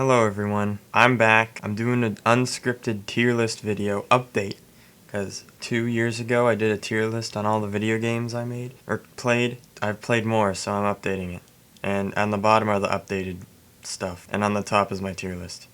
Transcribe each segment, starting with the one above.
Hello everyone, I'm back. I'm doing an unscripted tier list video update because 2 years ago I did a tier list on all the video games I made or played. I've played more, so I'm updating it. And on the bottom are the updated stuff, and on the top is my tier list.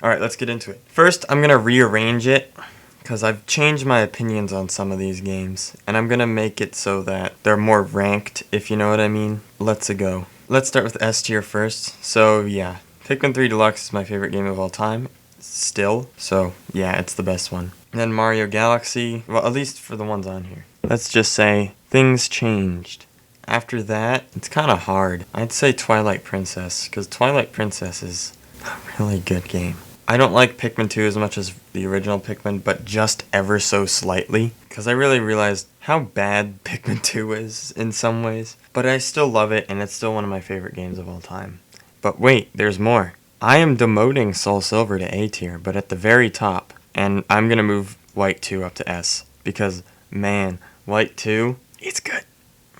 Alright, let's get into it. First, I'm going to rearrange it because I've changed my opinions on some of these games, and I'm going to make it so that they're more ranked, if you know what I mean. Let's go. Let's start with S tier first. So yeah, Pikmin 3 Deluxe is my favorite game of all time, still, so yeah, it's the best one. And then Mario Galaxy, well, at least for the ones on here. Let's just say, things changed. After that, it's kind of hard. I'd say Twilight Princess, because Twilight Princess is a really good game. I don't like Pikmin 2 as much as the original Pikmin, but just ever so slightly, because I really realized how bad Pikmin 2 is in some ways. But I still love it, and it's still one of my favorite games of all time. But wait, there's more. I am demoting Soul Silver to A tier, but at the very top, and I'm going to move White 2 up to S, because, man, White 2, it's good.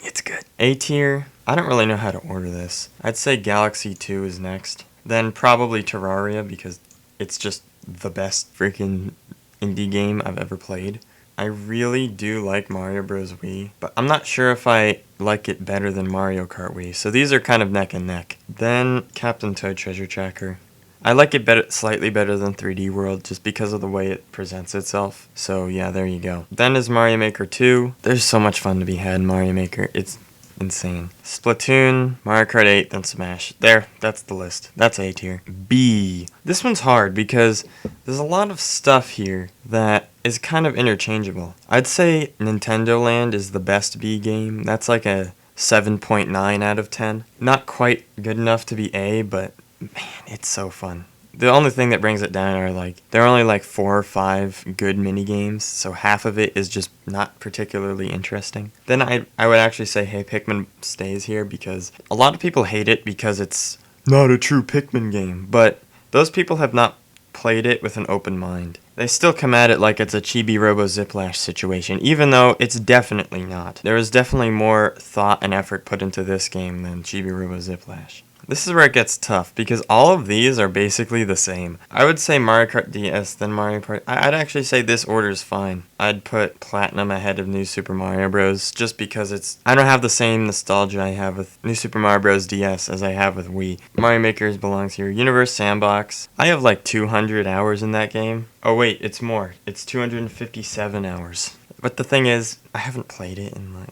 It's good. A tier, I don't really know how to order this. I'd say Galaxy 2 is next, then probably Terraria, because it's just the best freaking indie game I've ever played. I really do like Mario Bros. Wii, but I'm not sure if I like it better than Mario Kart Wii, so these are kind of neck and neck. Then Captain Toad Treasure Tracker. I like it slightly better than 3D World just because of the way it presents itself, so yeah, there you go. Then is Mario Maker 2. There's so much fun to be had in Mario Maker, it's insane. Splatoon, Mario Kart 8, then Smash. There, that's the list. That's A tier. B. This one's hard because there's a lot of stuff here that is kind of interchangeable. I'd say Nintendo Land is the best B game. That's like a 7.9 out of 10. Not quite good enough to be A, but man, it's so fun. The only thing that brings it down are there are only 4 or 5 good mini games, so half of it is just not particularly interesting. Then I would actually say, hey, Pikmin stays here because a lot of people hate it because it's not a true Pikmin game, but those people have not played it with an open mind. They still come at it like it's a Chibi Robo Ziplash situation, even though it's definitely not. There is definitely more thought and effort put into this game than Chibi Robo Ziplash. This is where it gets tough, because all of these are basically the same. I would say Mario Kart DS, then Mario Party. I'd actually say this order is fine. I'd put Platinum ahead of New Super Mario Bros. Just because I don't have the same nostalgia I have with New Super Mario Bros. DS as I have with Wii. Mario Maker belongs here. Universe Sandbox. I have 200 hours in that game. Oh wait, it's more. It's 257 hours. But the thing is, I haven't played it in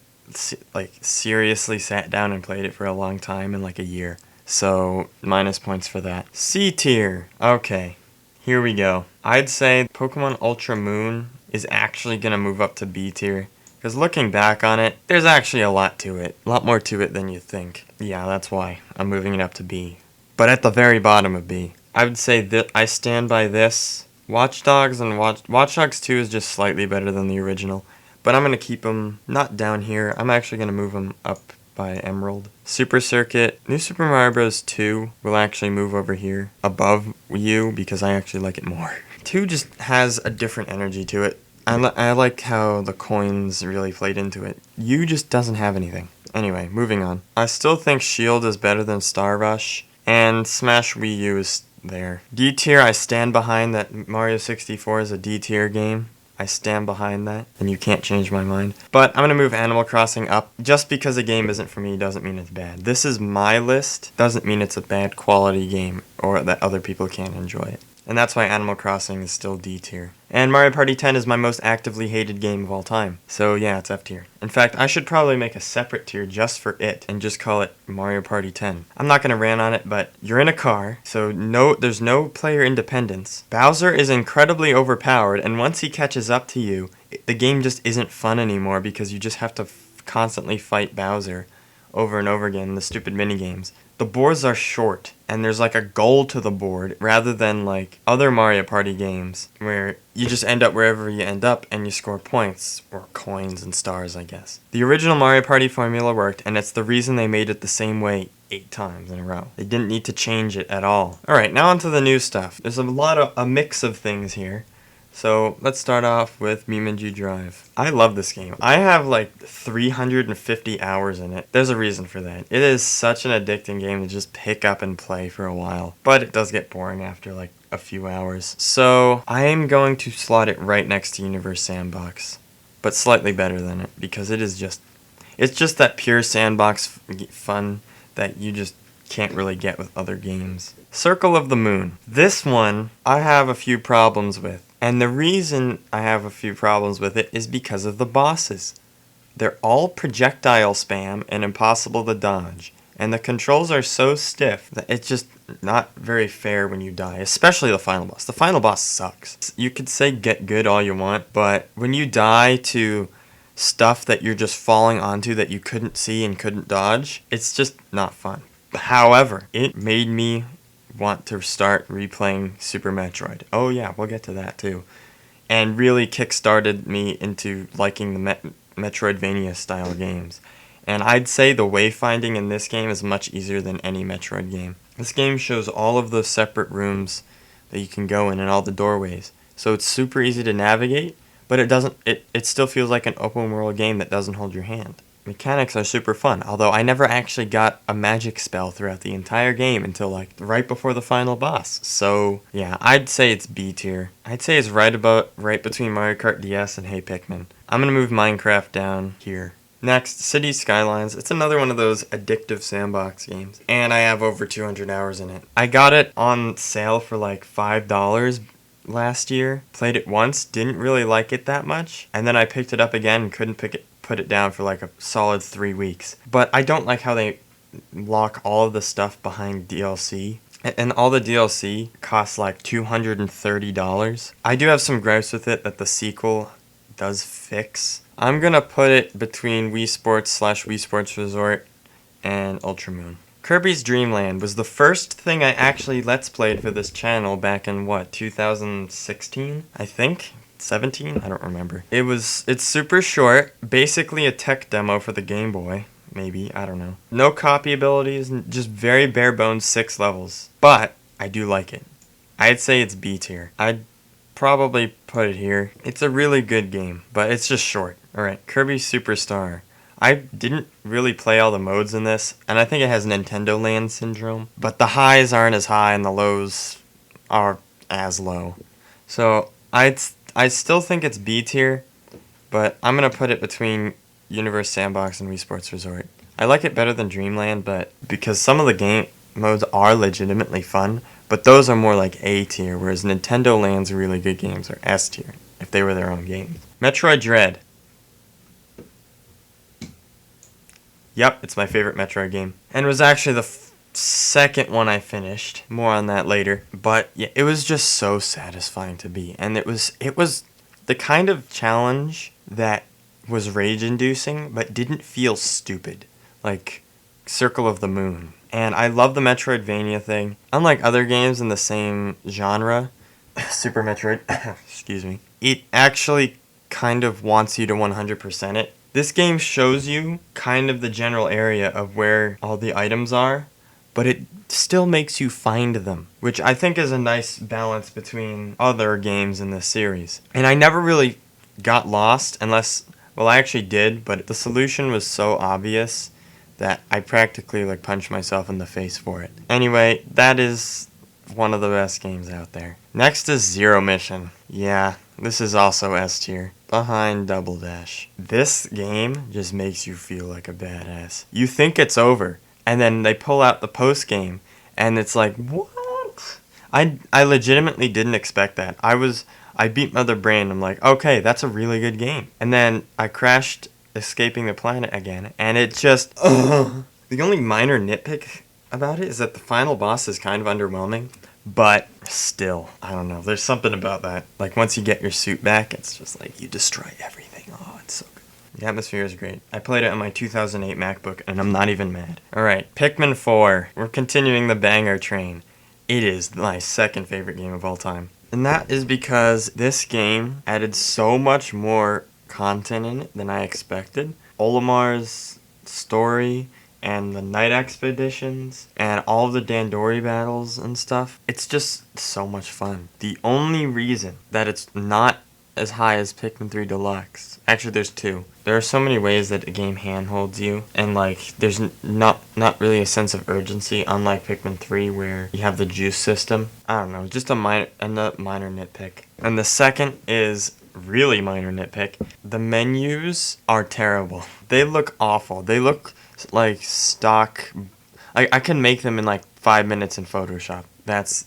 seriously sat down and played it for a long time in a year. So, minus points for that. C tier. Okay, here we go. I'd say Pokemon Ultra Moon is actually going to move up to B tier. Because looking back on it, there's actually a lot to it. A lot more to it than you think. Yeah, that's why I'm moving it up to B. But at the very bottom of B. I would say that I stand by this. Watch Dogs and Watch Dogs 2 is just slightly better than the original. But I'm going to keep them not down here. I'm actually going to move them up by Emerald. Super Circuit. New Super Mario Bros. 2 will actually move over here above U because I actually like it more. 2 just has a different energy to it. I like how the coins really played into it. U just doesn't have anything. Anyway, moving on. I still think Shield is better than Star Rush, and Smash Wii U is there. D tier, I stand behind that Mario 64 is a D tier game. I stand behind that, and you can't change my mind. But I'm going to move Animal Crossing up. Just because a game isn't for me doesn't mean it's bad. This is my list. Doesn't mean it's a bad quality game or that other people can't enjoy it. And that's why Animal Crossing is still D tier. And Mario Party 10 is my most actively hated game of all time. So yeah, it's F tier. In fact, I should probably make a separate tier just for it and just call it Mario Party 10. I'm not going to rant on it, but you're in a car, so there's no player independence. Bowser is incredibly overpowered, and once he catches up to you, the game just isn't fun anymore because you just have to constantly fight Bowser over and over again in the stupid minigames. The boards are short, and there's a goal to the board, rather than other Mario Party games, where you just end up wherever you end up, and you score points, or coins and stars, I guess. The original Mario Party formula worked, and it's the reason they made it the same way 8 times in a row. They didn't need to change it at all. Alright, now onto the new stuff. There's a mix of things here. So let's start off with Meemanju Drive. I love this game. I have like 350 hours in it. There's a reason for that. It is such an addicting game to just pick up and play for a while. But it does get boring after like a few hours. So I am going to slot it right next to Universe Sandbox. But slightly better than it because it's just that pure sandbox fun that you just can't really get with other games. Circle of the Moon. This one I have a few problems with. And the reason I have a few problems with it is because of the bosses. They're all projectile spam and impossible to dodge. And the controls are so stiff that it's just not very fair when you die, especially the final boss. The final boss sucks. You could say get good all you want, but when you die to stuff that you're just falling onto that you couldn't see and couldn't dodge, it's just not fun. However, it made me want to start replaying Super Metroid. Oh yeah, we'll get to that too. And really kickstarted me into liking the Metroidvania style games. And I'd say the wayfinding in this game is much easier than any Metroid game. This game shows all of those separate rooms that you can go in and all the doorways. So it's super easy to navigate, but it still feels like an open world game that doesn't hold your hand. Mechanics are super fun, although I never actually got a magic spell throughout the entire game until like right before the final boss. So yeah, I'd say it's B tier. I'd say it's right between Mario Kart DS and Hey Pikmin. I'm gonna move Minecraft down here. Next, Cities Skylines. It's another one of those addictive sandbox games, and I have over 200 hours in it. I got it on sale for like $5 last year. Played it once, didn't really like it that much, and then I picked it up again and couldn't put it down for like a solid 3 weeks. But I don't like how they lock all of the stuff behind DLC. And all the DLC costs like $230. I do have some gripes with it that the sequel does fix. I'm gonna put it between Wii Sports / Wii Sports Resort and Ultramoon. Kirby's Dream Land was the first thing I actually Let's Played for this channel back in 2016, I think? 17? I don't remember. It's super short, basically a tech demo for the Game Boy, maybe, I don't know. No copy abilities, just very bare bones 6 levels. But I do like it. I'd say it's B tier. I'd probably put it here. It's a really good game, but it's just short. Alright, Kirby Superstar. I didn't really play all the modes in this, and I think it has Nintendo Land syndrome, but the highs aren't as high and the lows are as low. So I still think it's B tier, but I'm going to put it between Universe Sandbox and Wii Sports Resort. I like it better than Dreamland, but because some of the game modes are legitimately fun, but those are more like A tier, whereas Nintendo Land's really good games are S tier, if they were their own games. Metroid Dread. Yep, it's my favorite Metroid game. And it was actually the second one I finished. More on that later. But yeah, it was just so satisfying to beat. And it was the kind of challenge that was rage-inducing, but didn't feel stupid. Like Circle of the Moon. And I love the Metroidvania thing. Unlike other games in the same genre, Super Metroid, excuse me, it actually kind of wants you to 100% it. This game shows you kind of the general area of where all the items are, but it still makes you find them, which I think is a nice balance between other games in this series. And I never really got lost unless, well, I actually did, but the solution was so obvious that I practically like punched myself in the face for it. Anyway, that is one of the best games out there. Next is Zero Mission. Yeah, this is also S tier, behind Double Dash. This game just makes you feel like a badass. You think it's over, and then they pull out the post game, and it's like, what? I legitimately didn't expect that. I beat Mother Brain. I'm like, okay, that's a really good game. And then I crashed Escaping the Planet again, and it just, the only minor nitpick about it is that the final boss is kind of underwhelming, but still, I don't know, there's something about that. Like, once you get your suit back, it's just like, you destroy everything. Oh, it's so good. The atmosphere is great. I played it on my 2008 MacBook, and I'm not even mad. Alright, Pikmin 4. We're continuing the banger train. It is my second favorite game of all time. And that is because this game added so much more content in it than I expected. Olimar's story and the night expeditions and all the Dandori battles and stuff. It's just so much fun. The only reason that it's not as high as Pikmin 3 Deluxe, actually there's two. There are so many ways that a game handholds you, and like there's not really a sense of urgency, unlike Pikmin 3 where you have the juice system. I don't know, just a minor nitpick. And the second is really minor nitpick. The menus are terrible. They look awful. They look like stock. I can make them in like 5 minutes in Photoshop. That's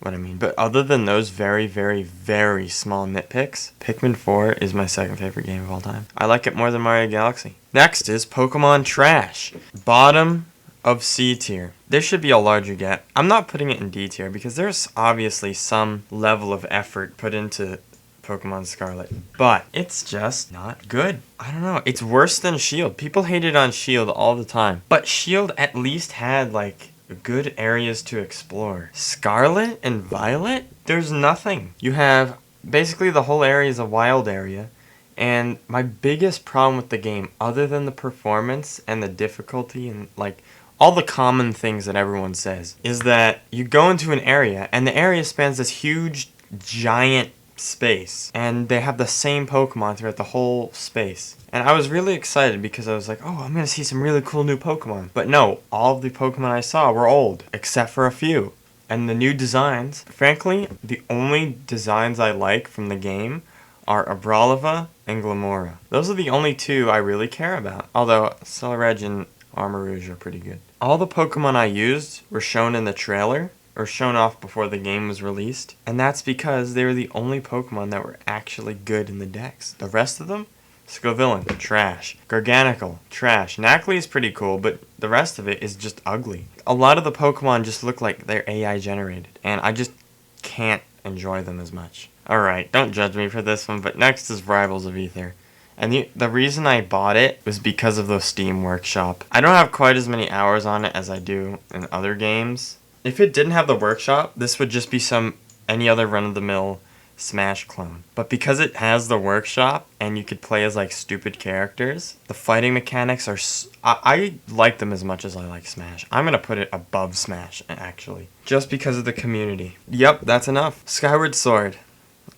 what I mean. But other than those very, very, very small nitpicks, Pikmin 4 is my second favorite game of all time. I like it more than Mario Galaxy. Next is Pokemon Trash. Bottom of C tier. There should be a larger gap. I'm not putting it in D tier because there's obviously some level of effort put into Pokemon Scarlet, but it's just not good. I don't know. It's worse than Shield. People hated on Shield all the time, but Shield at least had like good areas to explore. Scarlet and Violet, there's nothing. You have basically the whole area is a wild area, and my biggest problem with the game, other than the performance and the difficulty and like all the common things that everyone says, is that you go into an area and the area spans this huge, giant space, and they have the same Pokemon throughout the whole space. And I was really excited because I was like, oh, I'm gonna see some really cool new Pokemon. But no, all of the Pokemon I saw were old, except for a few. And the new designs, frankly, the only designs I like from the game are Abralava and Glamora. Those are the only two I really care about, although Celerej and Armarouge are pretty good. All the Pokemon I used were shown in the trailer, or shown off before the game was released, and that's because they were the only Pokemon that were actually good in the decks. The rest of them, Scovillain, trash. Garganical, trash. Nacli is pretty cool, but the rest of it is just ugly. A lot of the Pokemon just look like they're AI generated, and I just can't enjoy them as much. Alright, don't judge me for this one, but next is Rivals of Aether. And the reason I bought it was because of the Steam Workshop. I don't have quite as many hours on it as I do in other games. If it didn't have the workshop, this would just be any other run-of-the-mill Smash clone. But because it has the workshop, and you could play as like stupid characters, the fighting mechanics are... I like them as much as I like Smash. I'm gonna put it above Smash, actually. Just because of the community. Yep, that's enough. Skyward Sword.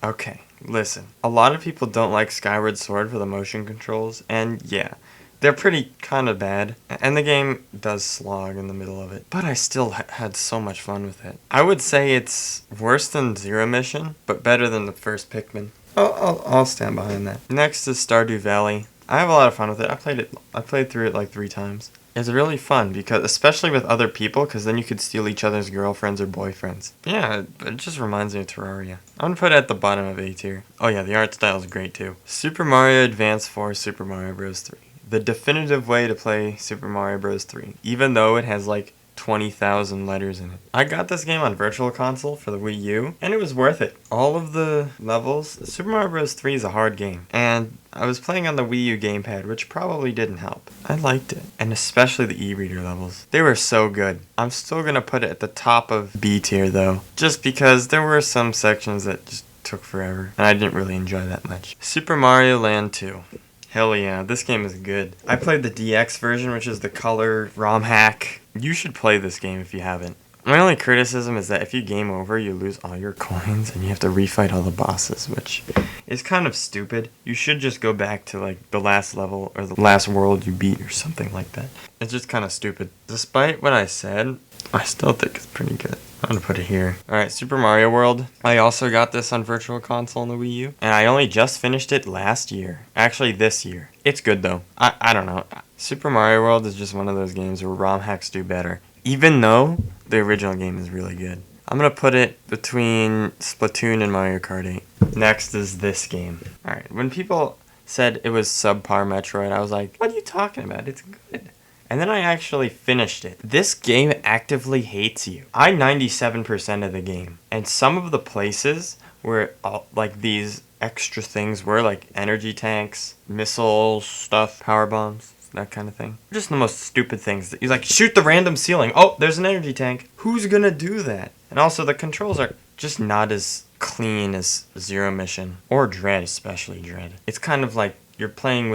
Okay, listen. A lot of people don't like Skyward Sword for the motion controls, and yeah, they're pretty kind of bad, and the game does slog in the middle of it, but I still had so much fun with it. I would say it's worse than Zero Mission, but better than the first Pikmin. I'll stand behind that. Next is Stardew Valley. I have a lot of fun with it. I played through it like 3 times. It's really fun, because especially with other people, because then you could steal each other's girlfriends or boyfriends. Yeah, it just reminds me of Terraria. I'm gonna put it at the bottom of A tier. Oh yeah, the art style is great too. Super Mario Advance 4, Super Mario Bros. 3. The definitive way to play Super Mario Bros. 3, even though it has like 20,000 letters in it. I got this game on Virtual Console for the Wii U, and it was worth it. All of the levels, Super Mario Bros. 3 is a hard game, and I was playing on the Wii U gamepad, which probably didn't help. I liked it, and especially the e-reader levels. They were so good. I'm still gonna put it at the top of B tier though, just because there were some sections that just took forever, and I didn't really enjoy that much. Super Mario Land 2. Hell yeah, this game is good. I played the DX version, which is the color ROM hack. You should play this game if you haven't. My only criticism is that if you game over, you lose all your coins and you have to refight all the bosses, which is kind of stupid. You should just go back to like the last level or the last world you beat or something like that. It's just kind of stupid. Despite what I said, I still think it's pretty good. I'm gonna put it here. Alright, Super Mario World. I also got this on Virtual Console on the Wii U, and I only just finished it last year. Actually, this year. It's good though. I don't know. Super Mario World is just one of those games where ROM hacks do better, even though the original game is really good. I'm gonna put it between Splatoon and Mario Kart 8. Next is this game. Alright, when people said it was subpar Metroid, I was like, what are you talking about? It's good. And then I actually finished it. This game actively hates you. I 97% of the game. And some of the places where like these extra things were, like energy tanks, missiles, stuff, power bombs, that kind of thing. Just the most stupid things. That you like, shoot the random ceiling. Oh, there's an energy tank. Who's gonna do that? And also the controls are just not as clean as Zero Mission. Or Dread, especially Dread. It's kind of like you're playing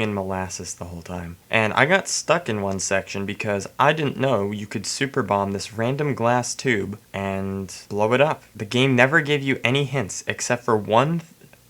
in molasses the whole time. And I got stuck in one section because I didn't know you could super bomb this random glass tube and blow it up. The game never gave you any hints except for one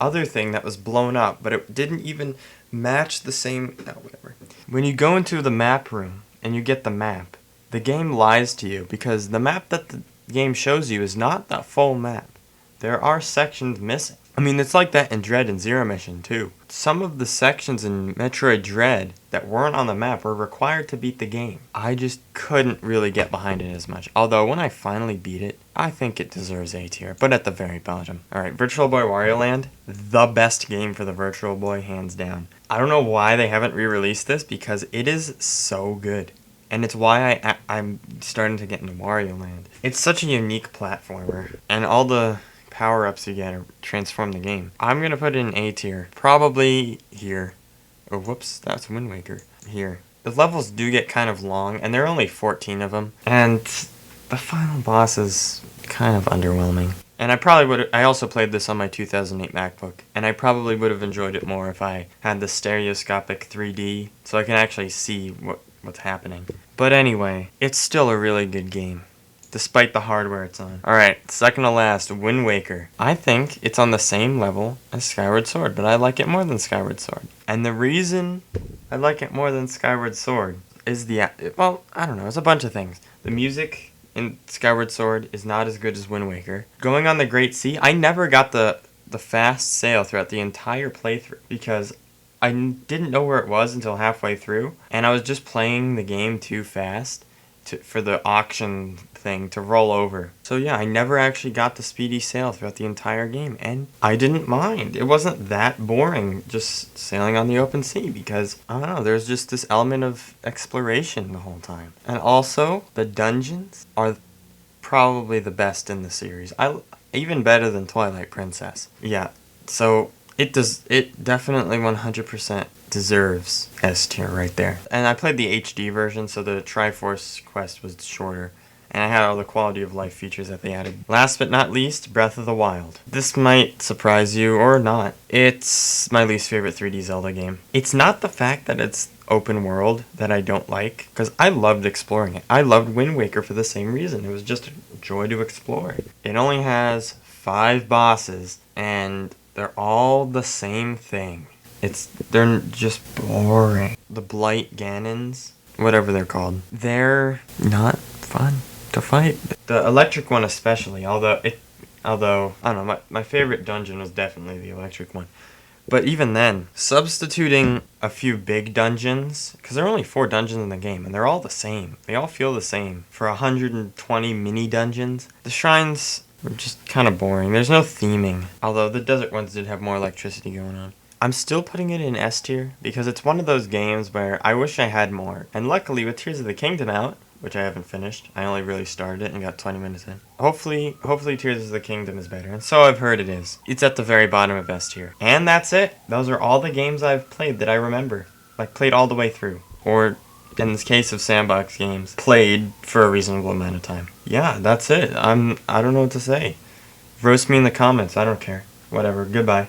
other thing that was blown up, but it didn't even match the same. No, whatever. When you go into the map room and you get the map, the game lies to you because the map that the game shows you is not the full map. There are sections missing. I mean, it's like that in Dread and Zero Mission too. Some of the sections in Metroid Dread that weren't on the map were required to beat the game. I just couldn't really get behind it as much. Although when I finally beat it, I think it deserves A tier, but at the very bottom. Alright, Virtual Boy Wario Land, the best game for the Virtual Boy, hands down. I don't know why they haven't re-released this because it is so good. And it's why I'm starting to get into Wario Land. It's such a unique platformer, and all the power-ups you get transform the game. I'm gonna put it in A tier, probably here. Oh, whoops, that's Wind Waker. Here. The levels do get kind of long, and there are only 14 of them, and the final boss is kind of underwhelming. And I also played this on my 2008 MacBook, and I probably would have enjoyed it more if I had the stereoscopic 3D, so I can actually see what's happening. But anyway, it's still a really good game, despite the hardware it's on. Alright, second to last, Wind Waker. I think it's on the same level as Skyward Sword, but I like it more than Skyward Sword. And the reason I like it more than Skyward Sword is well, I don't know, it's a bunch of things. The music in Skyward Sword is not as good as Wind Waker. Going on the Great Sea, I never got the fast sail throughout the entire playthrough because I didn't know where it was until halfway through, and I was just playing the game too fast for the auction thing to roll over. So yeah, I never actually got the speedy sail throughout the entire game, and I didn't mind. It wasn't that boring just sailing on the open sea because, I don't know, there's just this element of exploration the whole time. And also, the dungeons are probably the best in the series. Even better than Twilight Princess. Yeah, so it definitely 100% deserves S tier right there. And I played the HD version, so the Triforce quest was shorter. And I had all the quality of life features that they added. Last but not least, Breath of the Wild. This might surprise you or not. It's my least favorite 3D Zelda game. It's not the fact that it's open world that I don't like, because I loved exploring it. I loved Wind Waker for the same reason. It was just a joy to explore. It only has 5 bosses, and they're all the same thing. They're just boring. The Blight Ganons, whatever they're called, they're not fun to fight. The electric one especially, although I don't know, my favorite dungeon was definitely the electric one. But even then, substituting a few big dungeons, because there are only 4 dungeons in the game, and they're all the same. They all feel the same. For 120 mini dungeons, the shrines were just kind of boring. There's no theming, although the desert ones did have more electricity going on. I'm still putting it in S tier, because it's one of those games where I wish I had more. And luckily, with Tears of the Kingdom out, which I haven't finished, I only really started it and got 20 minutes in. Hopefully Tears of the Kingdom is better, and so I've heard it is. It's at the very bottom of S tier. And that's it. Those are all the games I've played that I remember. Like, played all the way through. Or, in this case of sandbox games, played for a reasonable amount of time. Yeah, that's it. I don't know what to say. Roast me in the comments, I don't care. Whatever, goodbye.